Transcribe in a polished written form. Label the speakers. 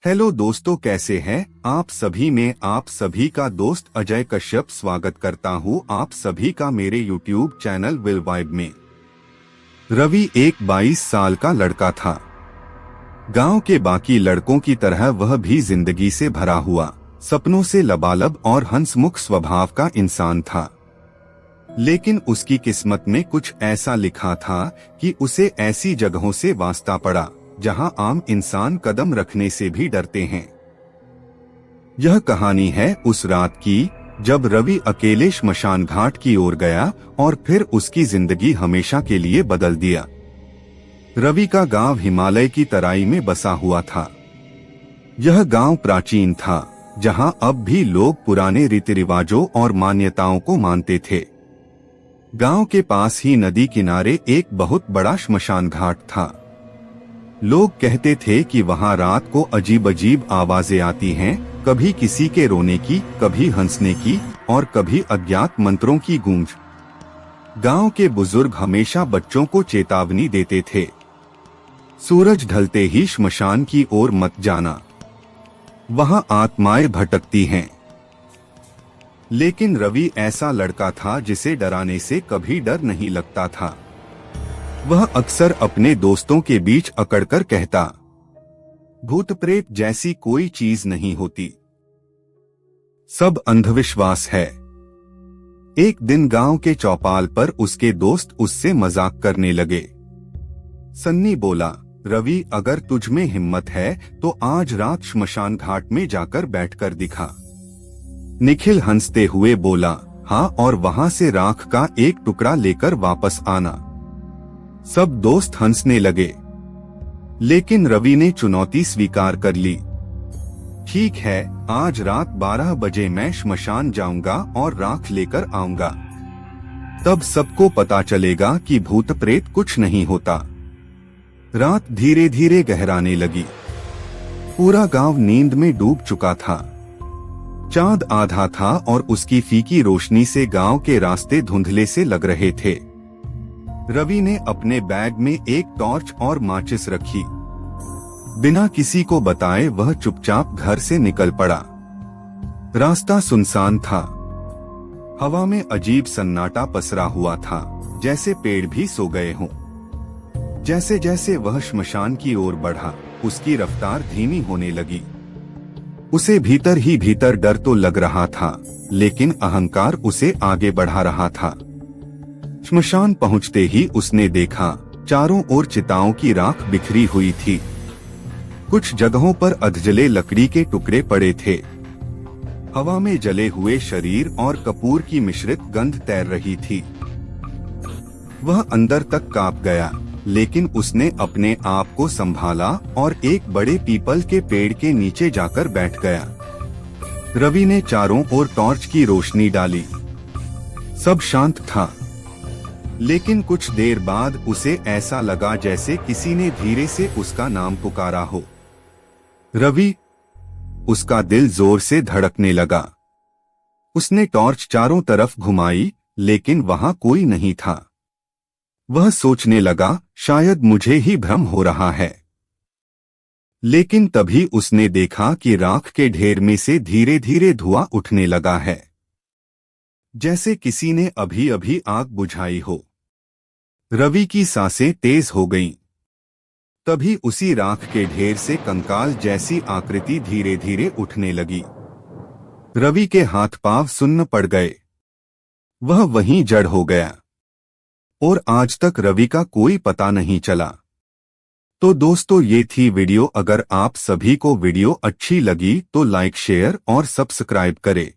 Speaker 1: Hello दोस्तों, कैसे हैं आप सभी। मैं आप सभी का दोस्त अजय कश्यप स्वागत करता हूं आप सभी का मेरे यूट्यूब चैनल विल वाइब में। रवि एक 22 साल का लड़का था। गांव के बाकी लड़कों की तरह वह भी जिंदगी से भरा हुआ, सपनों से लबालब और हंसमुख स्वभाव का इंसान था। लेकिन उसकी किस्मत में कुछ ऐसा लिखा था कि उसे ऐसी जगहों से वास्ता पड़ा जहां आम इंसान कदम रखने से भी डरते हैं। यह कहानी है उस रात की जब रवि अकेले श्मशान घाट की ओर गया और फिर उसकी जिंदगी हमेशा के लिए बदल दिया। रवि का गांव हिमालय की तराई में बसा हुआ था। यह गांव प्राचीन था, जहां अब भी लोग पुराने रीति रिवाजों और मान्यताओं को मानते थे। गांव के पास ही नदी किनारे एक बहुत बड़ा श्मशान घाट था। लोग कहते थे कि वहां रात को अजीब अजीब आवाजें आती हैं, कभी किसी के रोने की, कभी हंसने की और कभी अज्ञात मंत्रों की गूंज। गांव के बुजुर्ग हमेशा बच्चों को चेतावनी देते थे, सूरज ढलते ही श्मशान की ओर मत जाना, वहां आत्माएं भटकती हैं। लेकिन रवि ऐसा लड़का था जिसे डराने से कभी डर नहीं लगता था। वह अक्सर अपने दोस्तों के बीच अकड़कर कहता, भूत प्रेत जैसी कोई चीज नहीं होती, सब अंधविश्वास है। एक दिन गांव के चौपाल पर उसके दोस्त उससे मजाक करने लगे। सन्नी बोला, रवि अगर तुझ में हिम्मत है तो आज रात श्मशान घाट में जाकर बैठकर दिखा। निखिल हंसते हुए बोला, हाँ, और वहां से राख का एक टुकड़ा लेकर वापस आना। सब दोस्त हंसने लगे, लेकिन रवि ने चुनौती स्वीकार कर ली। ठीक है, आज रात 12 बजे मैं श्मशान जाऊंगा और राख लेकर आऊंगा, तब सबको पता चलेगा कि भूत प्रेत कुछ नहीं होता। रात धीरे धीरे गहराने लगी। पूरा गांव नींद में डूब चुका था। चांद आधा था और उसकी फीकी रोशनी से गांव के रास्ते धुंधले से लग रहे थे। रवि ने अपने बैग में एक टॉर्च और माचिस रखी। बिना किसी को बताए वह चुपचाप घर से निकल पड़ा। रास्ता सुनसान था। हवा में अजीब सन्नाटा पसरा हुआ था, जैसे पेड़ भी सो गए हों। जैसे जैसे वह श्मशान की ओर बढ़ा, उसकी रफ्तार धीमी होने लगी। उसे भीतर ही भीतर डर तो लग रहा था, लेकिन अहंकार उसे आगे बढ़ा रहा था। श्मशान पहुंचते ही उसने देखा, चारों ओर चिताओं की राख बिखरी हुई थी। कुछ जगहों पर अधजले लकड़ी के टुकड़े पड़े थे। हवा में जले हुए शरीर और कपूर की मिश्रित गंध तैर रही थी। वह अंदर तक कांप गया, लेकिन उसने अपने आप को संभाला और एक बड़े पीपल के पेड़ के नीचे जाकर बैठ गया। रवि ने चारों ओर टॉर्च की रोशनी डाली। सब शांत था, लेकिन कुछ देर बाद उसे ऐसा लगा जैसे किसी ने धीरे से उसका नाम पुकारा हो। रवि। उसका दिल जोर से धड़कने लगा। उसने टॉर्च चारों तरफ घुमाई, लेकिन वहां कोई नहीं था। वह सोचने लगा, शायद मुझे ही भ्रम हो रहा है। लेकिन तभी उसने देखा कि राख के ढेर में से धीरे धीरे धुआं उठने लगा है, जैसे किसी ने अभी अभी आग बुझाई हो। रवि की सांसें तेज हो गईं। तभी उसी राख के ढेर से कंकाल जैसी आकृति धीरे धीरे उठने लगी। रवि के हाथ पांव सुन्न पड़ गए। वह वहीं जड़ हो गया और आज तक रवि का कोई पता नहीं चला। तो दोस्तों, ये थी वीडियो। अगर आप सभी को वीडियो अच्छी लगी तो लाइक, शेयर और सब्सक्राइब करें।